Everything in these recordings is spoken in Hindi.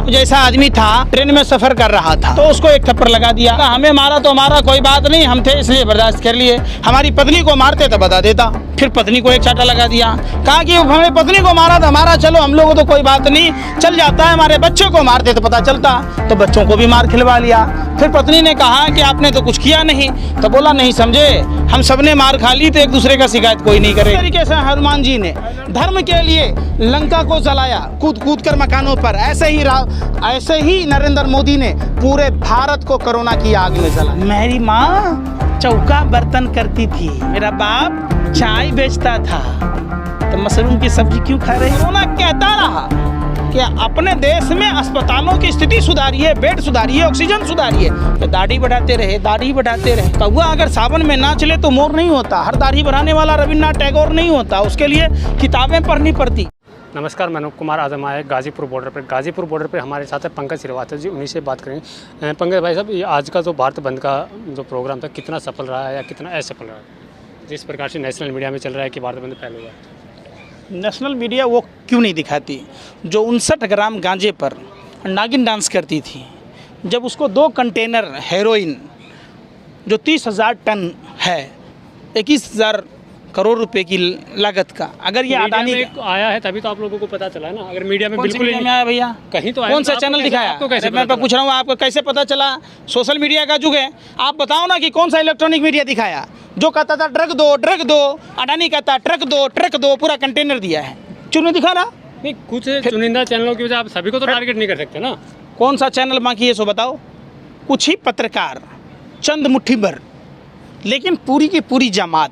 आप जैसा आदमी था, ट्रेन में सफर कर रहा था, तो उसको एक थप्पड़ लगा दिया। हमें मारा तो हमारा कोई बात नहीं, हम थे इसलिए बर्दाश्त कर लिए। हमारी पत्नी को मारते तो बता देता। फिर पत्नी को एक चाटा लगा दिया, कहा कि हमें पत्नी को मारा था हमारा, चलो हम लोगों तो कोई बात नहीं, चल जाता है। हमारे बच्चों को मारते तो पता चलता, तो बच्चों को भी मार खिलवा लिया। फिर पत्नी ने कहा कि आपने तो कुछ किया नहीं, तो बोला नहीं समझे, हम सबने मार खा ली तो एक दूसरे का शिकायत कोई नहीं करे। इस तरीके से हनुमान जी ने धर्म के लिए लंका को जलाया, कूद कूद कर मकानों पर। ऐसे ही नरेंद्र मोदी ने पूरे भारत को कोरोना की आग में जला। मेरी माँ चौका बर्तन करती थी, मेरा बाप चाय बेचता था, तो मशरूम की सब्जी क्यों खा रहे? कोरोना कहता रहा कि अपने देश में अस्पतालों की स्थिति सुधारिए, बेड सुधारिए, ऑक्सीजन सुधारिए, तो दाढ़ी बढ़ाते रहे। कौआ अगर सावन में ना चले तो मोर नहीं होता, हर दाढ़ी बढ़ाने वाला रविन्द्रनाथ टैगोर नहीं होता, उसके लिए किताबें पढ़नी पड़ती। नमस्कार, मैं अनूप कुमार। आज हम आए गाजीपुर बॉर्डर पर हमारे साथ है पंकज श्रीवास्तव जी, उन्हीं से बात करेंगे। पंकज भाई साहब, ये आज का जो भारत बंद का जो प्रोग्राम था, कितना सफल रहा है या कितना असफल रहा है? जिस प्रकार से नेशनल मीडिया में चल रहा है कि भारत बंद फैल हुआ है, नेशनल मीडिया वो क्यों नहीं दिखाती जो 59 ग्राम गांजे पर नागिन डांस करती थी, जब उसको 2 कंटेनर हेरोइन जो 30,000 टन है, 21,000 करोड़ रुपए की लागत का, अगर ये अडानी आया है तभी तो आप लोगों को पता चला है ना। अगर मीडिया में बिल्कुल नहीं आया भैया, कहीं तो कौन सा चैनल दिखाया? मैं पूछ रहा हूँ, आपको कैसे पता चला? सोशल मीडिया का युग है, आप बताओ ना कि कौन सा इलेक्ट्रॉनिक मीडिया दिखाया जो कहता था ड्रग दो, अडानी कहता ट्रक दो, पूरा कंटेनर दिया है, क्यों नहीं दिखा रहा? नहीं, कुछ चुनिंदा चैनलों की वजह आप सभी को तो टारगेट नहीं कर सकते ना। कौन सा चैनल बाकी है सो बताओ? कुछ ही पत्रकार, चंद मुट्ठी भर, लेकिन पूरी की पूरी जमात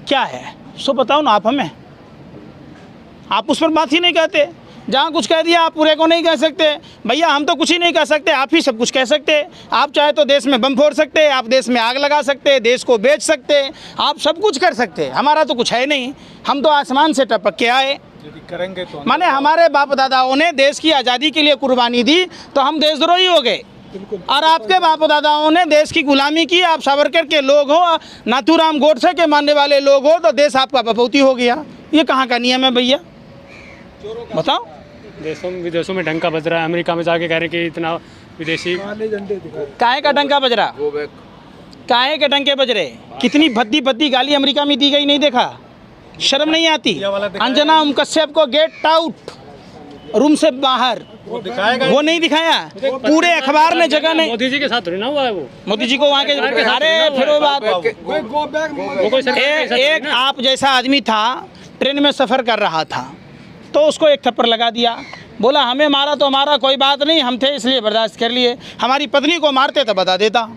क्या है सो बताओ ना आप हमें। आप उस पर बात ही नहीं कहते, जहाँ कुछ कह दिया आप पूरे को नहीं कह सकते। भैया हम तो कुछ ही नहीं कह सकते, आप ही सब कुछ कह सकते। आप चाहे तो देश में बम फोड़ सकते, आप देश में आग लगा सकते, देश को बेच सकते, आप सब कुछ कर सकते। हमारा तो कुछ है नहीं, हम तो आसमान से टपक के आए। करेंगे तो माने हमारे बाप दादाओं ने देश की आज़ादी के लिए कुर्बानी दी तो हम देशद्रोही हो गए, और आपके बाप दादाओं ने देश की गुलामी की। आप सावरकर के लोग हो, नाथूराम गोडसे के मानने वाले लोग हो, तो देश आपका बपौती हो गया। ये कहाँ का नियम है भैया, बताओ? देशों विदेशों में डंका बज रहा है, अमेरिका में जाके कह रहे कि इतना विदेशी काहे का डंका बज रहा, काहे के डंके बज रहे? कितनी भद्दी गाली अमेरिका में दी गई, नहीं देखा? शर्म नहीं आती? अंजना कश्यप को गेट आउट, रूम से बाहर, वो नहीं दिखाया? पूरे अखबार ने जगह नहीं। मोदी जी के साथ थोड़ी ना हुआ है वो, मोदी जी को वहाँ के अरे फिर वो बात, एक आप जैसा आदमी था, ट्रेन में सफ़र कर रहा था, तो उसको एक थप्पड़ लगा दिया, बोला हमें मारा तो हमारा कोई बात नहीं, हम थे इसलिए बर्दाश्त कर लिए। हमारी पत्नी को मारते तो बता देता।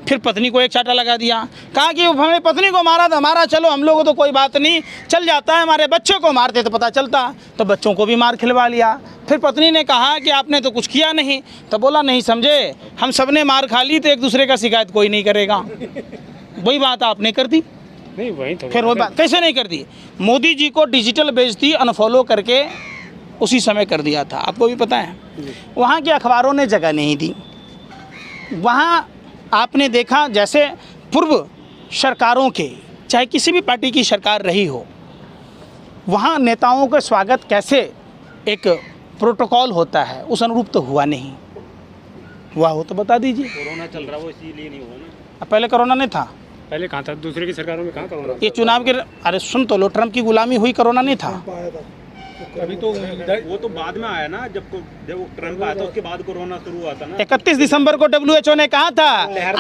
फिर पत्नी को एक चाटा लगा दिया, कहा कि हमें पत्नी को मारा था हमारा, चलो हम लोगों तो कोई बात नहीं, चल जाता है। हमारे बच्चों को मारते तो पता चलता, तो बच्चों को भी मार खिलवा लिया। फिर पत्नी ने कहा कि आपने तो कुछ किया नहीं, तो बोला नहीं समझे, हम सबने मार खा ली तो एक दूसरे का शिकायत कोई नहीं करेगा। वही बात आपने कर दी। नहीं वही तो, फिर वही बात कैसे नहीं कर दी? मोदी जी को डिजिटल बेइज्जती अनफॉलो करके उसी समय कर दिया था, आपको भी पता है। वहाँ के अखबारों ने जगह नहीं दी। वहाँ आपने देखा जैसे पूर्व सरकारों के, चाहे किसी भी पार्टी की सरकार रही हो, वहाँ नेताओं का स्वागत कैसे एक प्रोटोकॉल होता है, उस अनुरूप तो हुआ नहीं। हुआ हो तो बता दीजिए। कोरोना चल रहा वो इसीलिए नहीं हुआ ना। पहले कोरोना नहीं था, पहले कहाँ था? दूसरे की सरकारों में कहाँ कोरोना? ये चुनाव के, अरे सुन तो लो, ट्रम्प की गुलामी हुई, कोरोना नहीं था। अभी तो वो तो बाद में आया ना, जब ट्रम्प आया था उसके बाद कोरोना शुरू हुआ था ना। 31 दिसंबर को WHO ने कहा था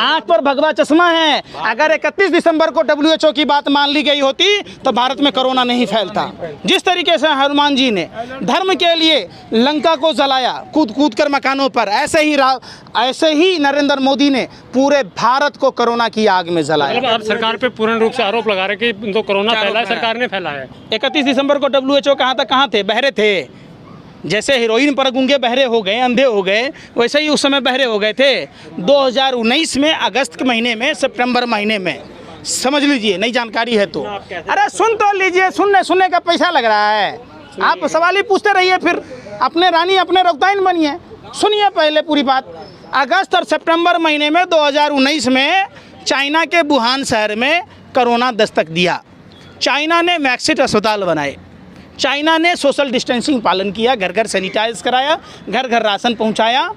आंख पर भगवा चश्मा है। अगर 31 दिसंबर को WHO की बात मान ली गई होती तो भारत में कोरोना नहीं फैलता। जिस तरीके से हनुमान जी ने धर्म के लिए लंका को जलाया, कूद कूद कर मकानों पर, ऐसे ही नरेंद्र मोदी ने पूरे भारत को कोरोना की आग में जलाया। मतलब आप सरकार पे पूर्ण रूप से आरोप लगा रहे कि जो कोरोना फैला है सरकार ने फैला है। 31 दिसंबर को WHO कहाँ थे? बहरे थे। जैसे हीरोइन पर गूंगे बहरे हो गए, अंधे हो गए, वैसे ही उस समय बहरे हो गए थे। 2019 में अगस्त के महीने में, सितंबर महीने में, समझ लीजिए, नई जानकारी है तो। अरे सुन तो लीजिए, सुनने का पैसा लग रहा है। आप सवाल ही पूछते रहिए, फिर अपने रानी अपने रौताइन बनिए। सुनिए पहले पूरी बात। अगस्त और सितंबर महीने में 2019 में चाइना के वुहान शहर में कोरोना दस्तक दिया। चाइना ने मैक्सिट अस्पताल बनाए, चाइना ने सोशल डिस्टेंसिंग पालन किया, घर घर सैनिटाइज कराया, घर घर राशन पहुंचाया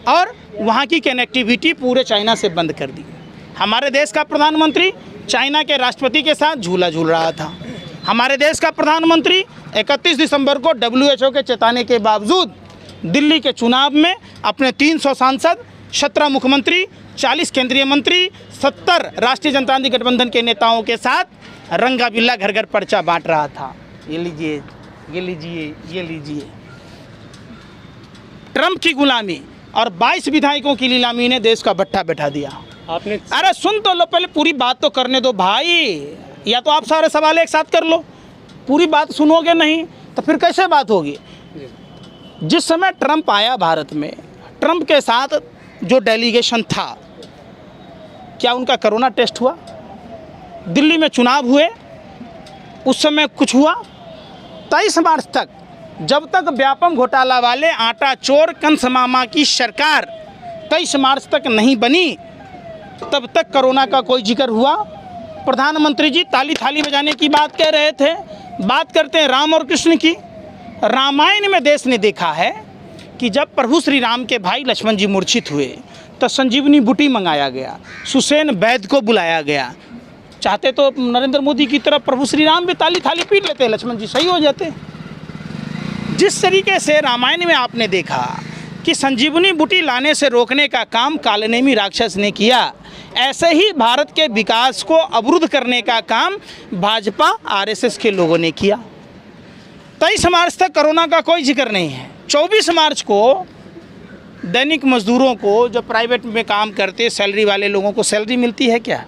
और वहां की कनेक्टिविटी पूरे चाइना से बंद कर दी। हमारे देश का प्रधानमंत्री चाइना के राष्ट्रपति के साथ झूला झूल रहा था। हमारे देश का प्रधानमंत्री 31 दिसंबर को WHO के चेताने के बावजूद दिल्ली के चुनाव में अपने 300 सांसद, 17 मुख्यमंत्री, 40 केंद्रीय मंत्री, 70 राष्ट्रीय जनतांत्रिक गठबंधन के नेताओं के साथ रंगा बिल्ला घर घर पर्चा बांट रहा था। ये लीजिए, ये लीजिए, ये लीजिए। ट्रंप की गुलामी और 22 विधायकों की नीलामी ने देश का भट्टा बैठा दिया। आपने अरे सुन तो लो, पहले पूरी बात तो करने दो भाई, या तो आप सारे सवाल एक साथ कर लो। पूरी बात सुनोगे नहीं तो फिर कैसे बात होगी। जिस समय ट्रंप आया भारत में, ट्रंप के साथ जो डेलीगेशन था, क्या उनका कोरोना टेस्ट हुआ? दिल्ली में चुनाव हुए उस समय कुछ हुआ? 23 मार्च तक, जब तक व्यापम घोटाला वाले आटा चोर कंस मामा की सरकार 23 मार्च तक नहीं बनी, तब तक कोरोना का कोई जिक्र हुआ? प्रधानमंत्री जी ताली थाली बजाने की बात कह रहे थे। बात करते हैं राम और कृष्ण की। रामायण में देश ने देखा है कि जब प्रभु श्री राम के भाई लक्ष्मण जी मूर्छित हुए तो संजीवनी बूटी मंगाया गया, सुसेन वैद्य को बुलाया गया। चाहते तो नरेंद्र मोदी की तरह प्रभु श्री राम भी ताली थाली पीट लेते, लक्ष्मण जी सही हो जाते। जिस तरीके से रामायण में आपने देखा कि संजीवनी बूटी लाने से रोकने का काम कालनेमी राक्षस ने किया, ऐसे ही भारत के विकास को अवरुद्ध करने का काम भाजपा RSS के लोगों ने किया। 23 मार्च तक कोरोना का कोई जिक्र नहीं है। 24 मार्च को दैनिक मजदूरों को, जो प्राइवेट में काम करते सैलरी वाले लोगों को सैलरी मिलती है क्या?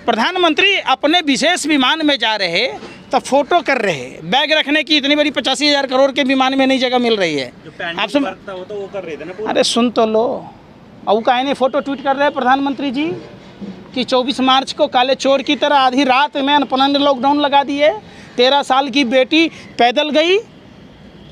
प्रधानमंत्री अपने विशेष विमान में जा रहे तो फोटो कर रहे, बैग रखने की इतनी बड़ी 85,000 करोड़ के विमान में नहीं जगह मिल रही है। आप सुन, वो कर रहे थे ना। अरे सुन तो लो, अब काहे ने फोटो ट्वीट कर रहे हैं प्रधानमंत्री जी कि 24 मार्च को काले चोर की तरह आधी रात में अनपनन लॉकडाउन लगा दिए। 13 साल की बेटी पैदल गई,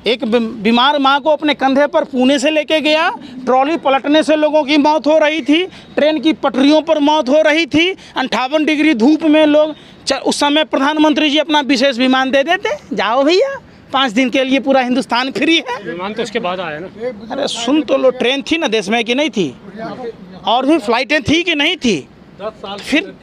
एक बीमार माँ को अपने कंधे पर पुणे से लेके गया, ट्रॉली पलटने से लोगों की मौत हो रही थी, ट्रेन की पटरियों पर मौत हो रही थी, 58 डिग्री धूप में लोग। उस समय प्रधानमंत्री जी अपना विशेष विमान दे देते, जाओ भैया 5 दिन के लिए पूरा हिंदुस्तान फ्री है। विमान तो उसके बाद आया ना। अरे सुन तो लो, ट्रेन थी ना देश में कि नहीं थी? और भी फ्लाइटें थी कि नहीं थी? 10 साल फिर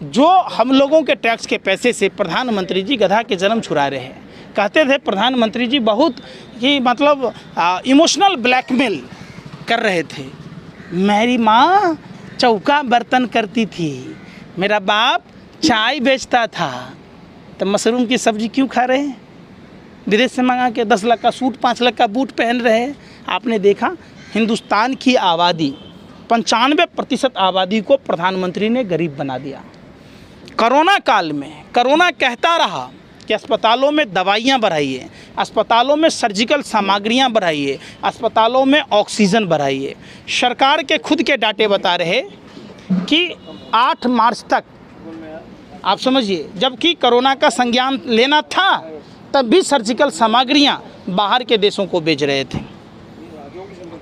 जो हम लोगों के टैक्स के पैसे से प्रधानमंत्री जी गधा के जन्म छुड़ा रहे हैं। कहते थे प्रधानमंत्री जी बहुत ही मतलब इमोशनल ब्लैकमेल कर रहे थे। मेरी माँ चौका बर्तन करती थी, मेरा बाप चाय बेचता था, तो मशरूम की सब्जी क्यों खा रहे हैं? विदेश से मंगा के 10 लाख का सूट, 5 लाख का बूट पहन रहे हैं। आपने देखा हिंदुस्तान की आबादी 95% आबादी को प्रधानमंत्री ने गरीब बना दिया। कोरोना काल में कोरोना कहता रहा कि अस्पतालों में दवाइयाँ बढ़ाइए, अस्पतालों में सर्जिकल सामग्रियाँ बढ़ाइए, अस्पतालों में ऑक्सीजन बढ़ाइए। सरकार के खुद के डाटे बता रहे कि 8 मार्च तक, आप समझिए, जबकि कोरोना का संज्ञान लेना था तब भी सर्जिकल सामग्रियाँ बाहर के देशों को बेच रहे थे।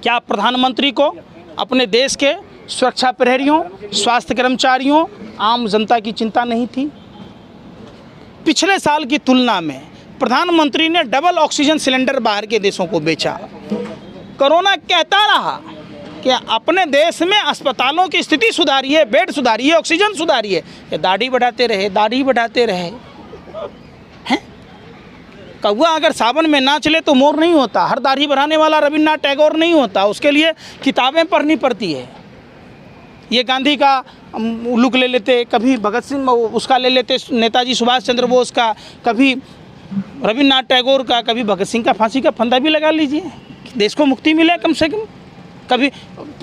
क्या प्रधानमंत्री को अपने देश के सुरक्षा प्रहरियों, स्वास्थ्य कर्मचारियों, आम जनता की चिंता नहीं थी? पिछले साल की तुलना में प्रधानमंत्री ने डबल ऑक्सीजन सिलेंडर बाहर के देशों को बेचा। कोरोना कहता रहा कि अपने देश में अस्पतालों की स्थिति सुधारिए, बेड सुधारिए, ऑक्सीजन सुधारिए। ये दाढ़ी बढ़ाते रहे, दाढ़ी बढ़ाते रहे। हैं? कौवा अगर सावन में ना चले तो मोर नहीं होता। हर दाढ़ी बढ़ाने वाला रविन्द्रनाथ टैगोर नहीं होता, उसके लिए किताबें पढ़नी पड़ती है। ये गांधी का लुक ले लेते, कभी भगत सिंह उसका ले लेते, नेताजी सुभाष चंद्र बोस का, कभी रविन्द्रनाथ टैगोर का, कभी भगत सिंह का फांसी का फंदा भी लगा लीजिए, देश को मुक्ति मिले कम से कम। कभी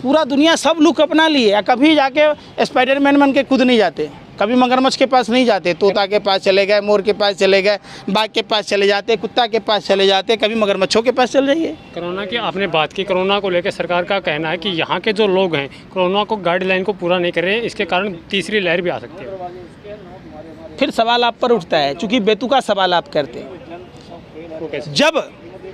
पूरा दुनिया सब लुक अपना लिए, कभी जाके स्पाइडरमैन बन के कूद नहीं जाते, कभी मगरमच्छ के पास नहीं जाते, तोता के पास चले गए, मोर के पास चले गए, बाघ के पास चले जाते, कुत्ता के पास चले जाते, कभी मगरमच्छों के पास चले जाइए। कोरोना की आपने बात की, कोरोना को लेकर सरकार का कहना है कि यहाँ के जो लोग हैं कोरोना को गाइडलाइन को पूरा नहीं कर रहे हैं, इसके कारण तीसरी लहर भी आ सकती है। फिर सवाल आप पर उठता है, चूँकि बेतुका सवाल आप करते हैं। जब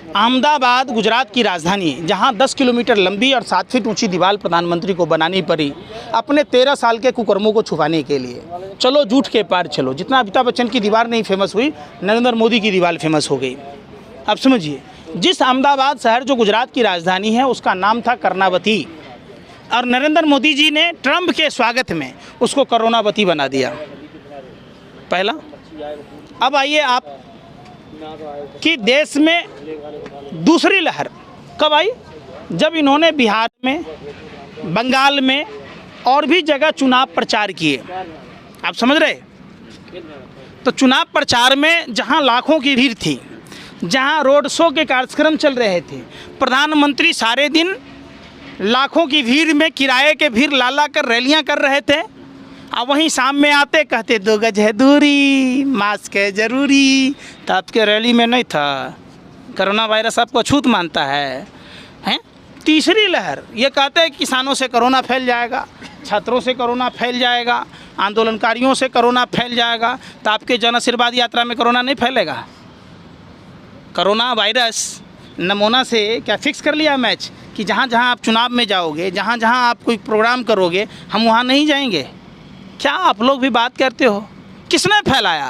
अहमदाबाद गुजरात की राजधानी, जहां 10 किलोमीटर लंबी और 7 फीट ऊंची दीवार प्रधानमंत्री को बनानी पड़ी अपने 13 साल के कुकर्मों को छुपाने के लिए। चलो झूठ के पार चलो, जितना अमिताभ बच्चन की दीवार नहीं फेमस हुई, नरेंद्र मोदी की दीवार फेमस हो गई। अब समझिए, जिस अहमदाबाद शहर जो गुजरात की राजधानी है उसका नाम था कर्णावती, और नरेंद्र मोदी जी ने ट्रंप के स्वागत में उसको करोनावती बना दिया पहला। अब आइए आप कि देश में दूसरी लहर कब आई, जब इन्होंने बिहार में, बंगाल में और भी जगह चुनाव प्रचार किए। आप समझ रहे? तो चुनाव प्रचार में जहां लाखों की भीड़ थी, जहां रोड शो के कार्यक्रम चल रहे थे, प्रधानमंत्री सारे दिन लाखों की भीड़ में किराए के भीड़ ला ला कर रैलियां कर रहे थे, और वहीं शाम में आते कहते 2 गज है दूरी, मास्क है जरूरी। तो आपके रैली में नहीं था, कोरोना वायरस आपको अछूत मानता है, हैं? तीसरी लहर ये कहते हैं किसानों से कोरोना फैल जाएगा, छात्रों से कोरोना फैल जाएगा, आंदोलनकारियों से कोरोना फैल जाएगा। तो आपके जन आशीर्वाद यात्रा में कोरोना नहीं फैलेगा? कोरोना वायरस नमूना से क्या फिक्स कर लिया मैच कि जहाँ जहाँ आप चुनाव में जाओगे, जहाँ जहाँ आप कोई प्रोग्राम करोगे, हम वहाँ नहीं जाएंगे? क्या आप लोग भी बात करते हो? किसने फैलाया?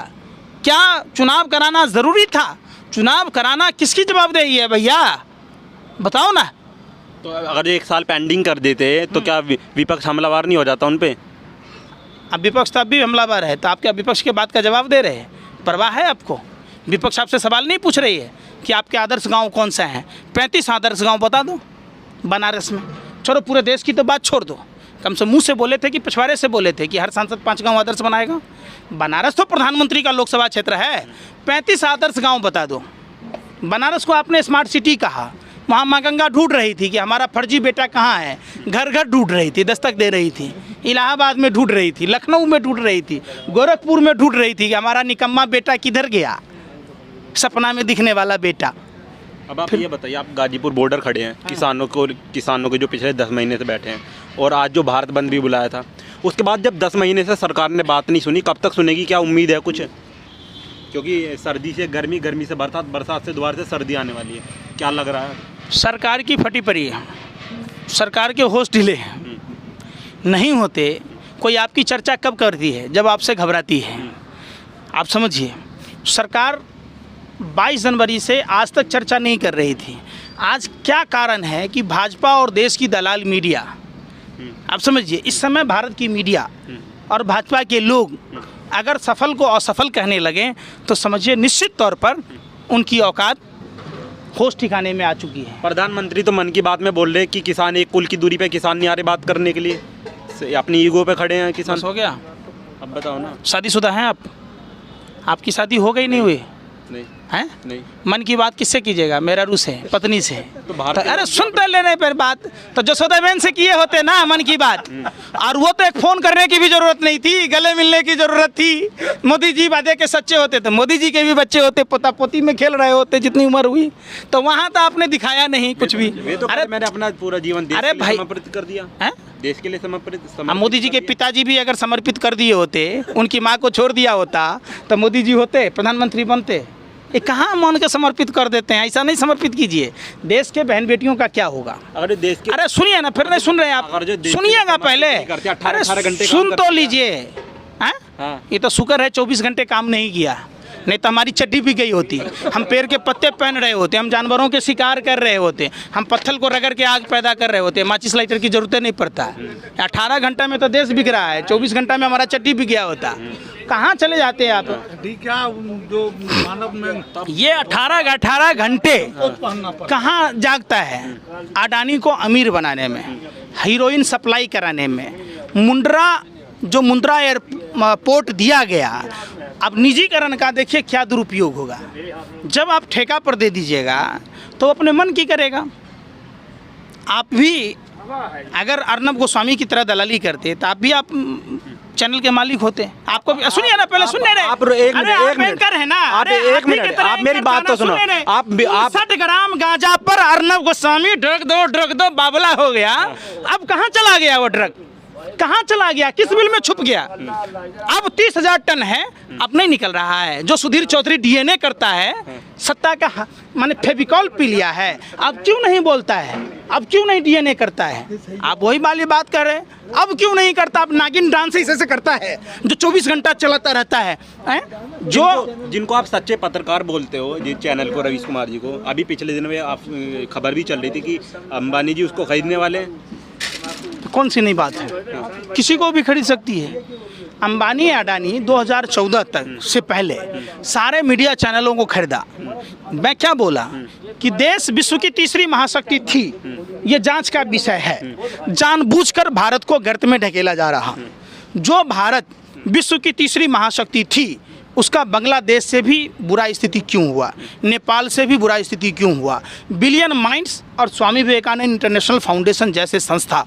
क्या चुनाव कराना ज़रूरी था? चुनाव कराना किसकी जवाबदेही है भैया, बताओ ना। तो अगर 1 साल पेंडिंग कर देते तो क्या विपक्ष हमलावर नहीं हो जाता उन पे? अब विपक्ष तब भी हमलावर है, तो आप क्या विपक्ष के बात का जवाब दे रहे हैं? परवाह है आपको? विपक्ष आपसे सवाल नहीं पूछ रही है कि आपके आदर्श गांव कौन सा है? 35 आदर्श गांव बता दो बनारस में। चलो पूरे देश की तो बात छोड़ दो, कम से मुंह से बोले थे कि पिछवाड़े से बोले थे कि हर सांसद 5 गांव आदर्श बनाएगा? बनारस तो प्रधानमंत्री का लोकसभा क्षेत्र है, 35 आदर्श गांव बता दो। बनारस को आपने स्मार्ट सिटी कहा, वहाँ माँ गंगा ढूंढ रही थी कि हमारा फर्जी बेटा कहाँ है, घर घर ढूंढ रही थी, दस्तक दे रही थी, इलाहाबाद में ढूंढ रही थी, लखनऊ में ढूंढ रही थी, गोरखपुर में ढूंढ रही थी कि हमारा निकम्मा बेटा किधर गया, सपना में दिखने वाला बेटा। अब आप ये बताइए, आप गाजीपुर बॉर्डर खड़े हैं, किसानों के जो पिछले 10 महीने से बैठे हैं, और आज जो भारत बंद भी बुलाया था, उसके बाद जब 10 महीने से सरकार ने बात नहीं सुनी, कब तक सुनेगी? क्या उम्मीद है कुछ? क्योंकि सर्दी से गर्मी, गर्मी से बरसात, बरसात से दोबारा से सर्दी आने वाली है, क्या लग रहा है? सरकार की फटी पड़ी है, सरकार के होश ढीले हैं, नहीं होते। कोई आपकी चर्चा कब करती है? जब आपसे घबराती है। आप समझिए, सरकार 22 जनवरी से आज तक चर्चा नहीं कर रही थी। आज क्या कारण है कि भाजपा और देश की दलाल मीडिया, आप समझिए, इस समय भारत की मीडिया और भाजपा के लोग अगर सफल को असफल कहने लगे तो समझिए निश्चित तौर पर उनकी औकात होश ठिकाने में आ चुकी है। प्रधानमंत्री तो मन की बात में बोल रहे हैं कि किसान एक पुल की दूरी पे किसान नहीं आ रहे बात करने के लिए, अपनी ईगो पे खड़े हैं किसान। हो गया? अब बताओ ना। शादीशुदा हैं आप? आपकी शादी हो गई नहीं हुई नहीं हैं? नहीं। मन की बात किससे कीजिएगा? मेरा रू से, पत्नी से। तो बाहर तो अरे सुनते लेने पर बात तो जसोदा बहन से किए होते ना मन की बात, और वो तो एक फ़ोन करने की भी ज़रूरत नहीं थी, गले मिलने की ज़रूरत थी। मोदी जी वादे के सच्चे होते तो मोदी जी के भी बच्चे होते, पोता पोती में खेल रहे होते जितनी उम्र हुई। तो वहाँ तो आपने दिखाया नहीं कुछ भी। अरे मैंने अपना पूरा जीवन देश के लिए समर्पित कर दिया है, देश के लिए समर्पित। मोदी जी के पिताजी भी अगर समर्पित कर दिए होते, उनकी माँ को छोड़ दिया होता, तो मोदी जी होते, प्रधानमंत्री बनते। ये कहाँ मन के समर्पित कर देते हैं? ऐसा नहीं समर्पित कीजिए। देश के बहन बेटियों का क्या होगा? अगर देश के, अरे सुनिए ना, फिर नहीं सुन रहे आप, सुनिएगा पहले। अरे सुन तो लीजिए। हाँ, ये तो शुक्र है 24 घंटे काम नहीं किया, नहीं तो हमारी चड्डी भी गई होती, हम पेड़ के पत्ते पहन रहे होते, हम जानवरों के शिकार कर रहे होते, हम पत्थर को रगड़ के आग पैदा कर रहे होते, माचिस लाइटर की जरूरत नहीं पड़ता। 18 घंटा में तो देश बिक रहा है, 24 घंटा में हमारा चड्डी बिक गया होता। कहाँ चले जाते हैं आप? जो मानव में ये 18 घंटे कहाँ जागता है? अडानी को अमीर बनाने में, हीरोइन सप्लाई कराने में, मुंद्रा एयरपोर्ट दिया गया। अब निजीकरण का देखिए क्या दुरुपयोग होगा। जब आप ठेका पर दे दीजिएगा तो अपने मन की करेगा। आप भी अगर अर्नब गोस्वामी की तरह दलाली करते तो आप भी चैनल के मालिक होते। आपको सुनिए ना, पहले सुनने रहे आप एक मिनट है ना। आप एक मिनट, आप मेरी बात तो सुनो। आप 60 ग्राम गांजा पर अर्नब गोस्वामी ड्रग दो बाबला हो गया। अब कहाँ चला गया वो ड्रग? कहाँ चला गया, किस बिल में छुप गया? अब 30,000 टन है, अब नहीं निकल रहा है। जो सुधीर चौधरी डीएनए करता है, सत्ता का माने फेविकॉल पी लिया है, अब क्यों नहीं बोलता है? अब क्यों नहीं डीएनए करता है? आप वही वाली बात कर रहे हैं, अब क्यों नहीं करता? अब नागिन डांस ऐसे करता है जो 24 घंटा चलाता रहता है, जिनको आप सच्चे पत्रकार बोलते हो, जिस चैनल को, रवीश कुमार जी को, अभी पिछले दिन में आप खबर भी चल रही थी कि अंबानी जी उसको खरीदने वाले हैं। कौन सी नई बात है? किसी को भी खरीद सकती है। अंबानी अडानी 2014 तक से पहले सारे मीडिया चैनलों को खरीदा। मैं क्या बोला कि देश विश्व की तीसरी महाशक्ति थी, ये जांच का विषय है। जानबूझकर भारत को गर्त में ढकेला जा रहा। जो भारत विश्व की तीसरी महाशक्ति थी, उसका बांग्लादेश से भी बुरा स्थिति क्यों हुआ, नेपाल से भी बुरा स्थिति क्यों हुआ? बिलियन माइंड्स और स्वामी विवेकानंद इंटरनेशनल फाउंडेशन जैसे संस्था,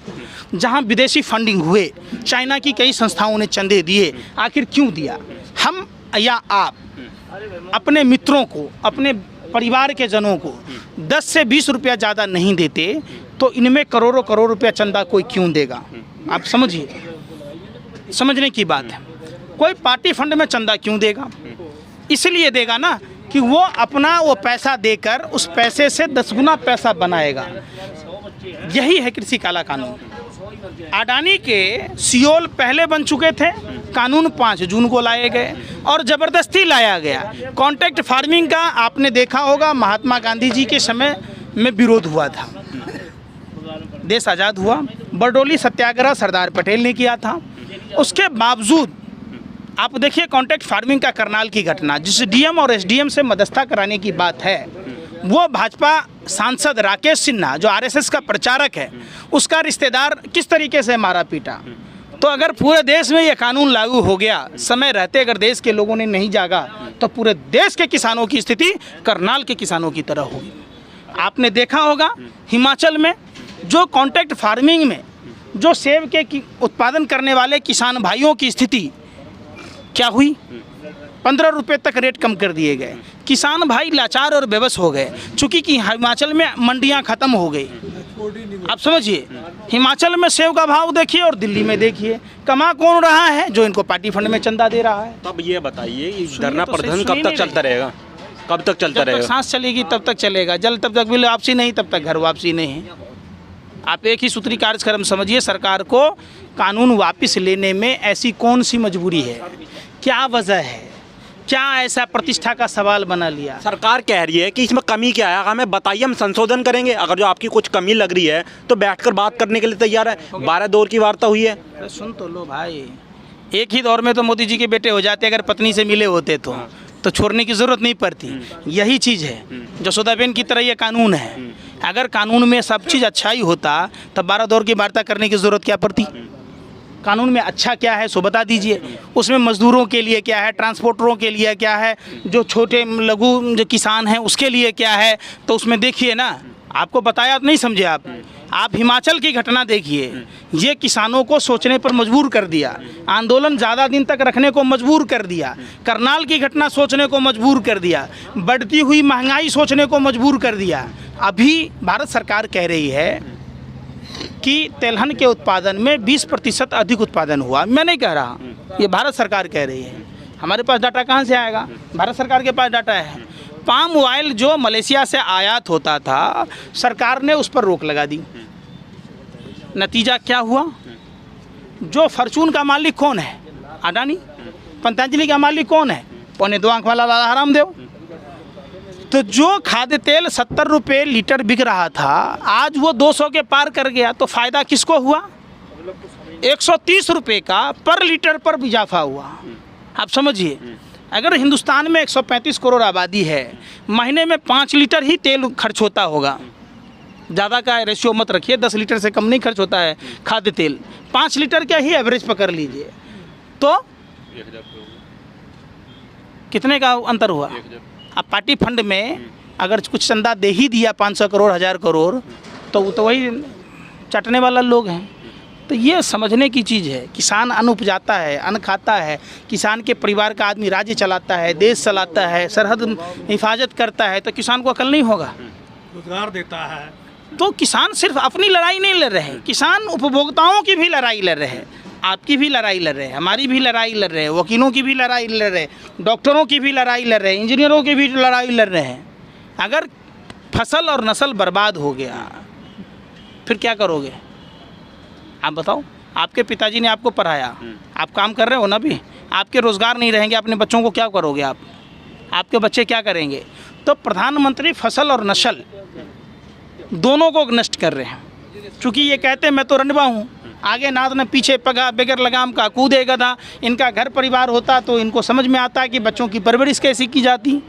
जहां विदेशी फंडिंग हुए, चाइना की कई संस्थाओं ने चंदे दिए, आखिर क्यों दिया? हम या आप अपने मित्रों को, अपने परिवार के जनों को 10 से 20 रुपया ज़्यादा नहीं देते तो इनमें करोड़ों करोड़ रुपया चंदा कोई क्यों देगा? आप समझिए, समझने की बात है। कोई पार्टी फंड में चंदा क्यों देगा? इसलिए देगा ना कि वो अपना वो पैसा देकर उस पैसे से 10 गुना पैसा बनाएगा। यही है कृषि काला कानून। अडानी के सियोल पहले बन चुके थे, कानून 5 जून को लाए गए और ज़बरदस्ती लाया गया। कॉन्ट्रैक्ट फार्मिंग का आपने देखा होगा, महात्मा गांधी जी के समय में विरोध हुआ था, देश आज़ाद हुआ। बरडोली सत्याग्रह सरदार पटेल ने किया था। उसके बावजूद आप देखिए कॉन्ट्रैक्ट फार्मिंग का करनाल की घटना, जिस डीएम और एसडीएम से मध्यस्थता कराने की बात है, वो भाजपा सांसद राकेश सिन्हा जो आरएसएस का प्रचारक है, उसका रिश्तेदार किस तरीके से मारा पीटा। तो अगर पूरे देश में ये कानून लागू हो गया, समय रहते अगर देश के लोगों ने नहीं जागा, तो पूरे देश के किसानों की स्थिति करनाल के किसानों की तरह होगी। आपने देखा होगा हिमाचल में जो कॉन्ट्रैक्ट फार्मिंग में जो सेब के उत्पादन करने वाले किसान भाइयों की स्थिति क्या हुई? 15 रुपये तक रेट कम कर दिए गए। किसान भाई लाचार और बेबस हो गए, चूँकि कि हिमाचल में मंडियां ख़त्म हो गई। आप समझिए, हिमाचल में सेब का भाव देखिए और दिल्ली में देखिए। कमा कौन रहा है? जो इनको पार्टी फंड में चंदा दे रहा है। तब ये बताइए, धरना प्रदर्शन कब तक चलता रहेगा? कब तक चलता रहेगा? सांस चलेगी तब तक चलेगा। जल तब तक बिल वापसी नहीं, तब तक घर वापसी नहीं। आप एक ही सूत्री कार्यक्रम समझिए। सरकार को कानून वापस लेने में ऐसी कौन सी मजबूरी है? क्या वजह है? क्या ऐसा प्रतिष्ठा का सवाल बना लिया? सरकार कह रही है कि इसमें कमी क्या है, हमें बताइए, हम संशोधन करेंगे। अगर जो आपकी कुछ कमी लग रही है तो बैठकर बात करने के लिए तैयार है। 12 दौर की वार्ता हुई है। अरे सुन तो लो भाई, एक ही दौर में तो मोदी जी के बेटे हो जाते अगर पत्नी से मिले होते तो छोड़ने की ज़रूरत नहीं पड़ती। यही चीज़ है, जसोदाबेन की तरह ये कानून है। अगर कानून में सब चीज़ अच्छा ही होता तब 12 दौर की वार्ता करने की ज़रूरत क्या पड़ती? कानून में अच्छा क्या है सो बता दीजिए। उसमें मजदूरों के लिए क्या है, ट्रांसपोर्टरों के लिए क्या है, जो छोटे लघु जो किसान हैं उसके लिए क्या है, तो उसमें देखिए ना। आपको बताया नहीं समझे आप हिमाचल की घटना देखिए। ये किसानों को सोचने पर मजबूर कर दिया, आंदोलन ज़्यादा दिन तक रखने को मजबूर कर दिया। करनाल की घटना सोचने को मजबूर कर दिया, बढ़ती हुई महंगाई सोचने को मजबूर कर दिया। अभी भारत सरकार कह रही है कि तेलहन के उत्पादन में 20% अधिक उत्पादन हुआ। मैं नहीं कह रहा, ये भारत सरकार कह रही है। हमारे पास डाटा कहाँ से आएगा? भारत सरकार के पास डाटा है। पाम ऑयल जो मलेशिया से आयात होता था, सरकार ने उस पर रोक लगा दी। नतीजा क्या हुआ? जो फॉर्चून का मालिक कौन है? अडानी। पतंजलि का मालिक कौन है? 2.25 आंख वाला लाला हरामदेव। तो जो खाद्य तेल 70 रुपये लीटर बिक रहा था, आज वो 200 के पार कर गया। तो फ़ायदा किसको हुआ? 130 रुपये का पर लीटर पर इजाफा हुआ। आप समझिए, अगर हिंदुस्तान में 135 करोड़ आबादी है, महीने में 5 लीटर ही तेल खर्च होता होगा। ज़्यादा का रेशियो मत रखिए, 10 लीटर से कम नहीं खर्च होता है खाद्य तेल। 5 लीटर का ही एवरेज पकड़ लीजिए, तो कितने का अंतर हुआ? अब पार्टी फंड में अगर कुछ चंदा दे ही दिया 500 करोड़ 1000 करोड़, तो वही चाटने वाला लोग हैं। तो ये समझने की चीज़ है। किसान अन्न उपजाता है, अन्न खाता है, किसान के परिवार का आदमी राज्य चलाता है, देश चलाता है, सरहद हिफाजत करता है, तो किसान को अकल नहीं होगा? रोजगार देता है। तो किसान सिर्फ अपनी लड़ाई नहीं लड़ रहे, किसान उपभोक्ताओं की भी लड़ाई लड़ रहे हैं। आपकी भी लड़ाई लड़ रहे हैं, हमारी भी लड़ाई लड़ रहे हैं, वकीलों की भी लड़ाई लड़ रहे हैं, डॉक्टरों की भी लड़ाई लड़ रहे हैं, इंजीनियरों की भी लड़ाई लड़ रहे हैं। अगर फसल और नस्ल बर्बाद हो गया फिर क्या करोगे आप बताओ। आपके पिताजी ने आपको पढ़ाया, आप काम कर रहे हो ना भी, आपके रोज़गार नहीं रहेंगे, अपने बच्चों को क्या करोगे आप, आपके बच्चे क्या करेंगे। तो प्रधानमंत्री फसल और नस्ल दोनों को नष्ट कर रहे हैं। चूँकि ये कहते हैं मैं तो रंडवा हूँ, आगे नाथ न पीछे पगा, बगैर लगाम का कूदेगा था। इनका घर परिवार होता तो इनको समझ में आता कि बच्चों की परवरिश कैसी की जाती।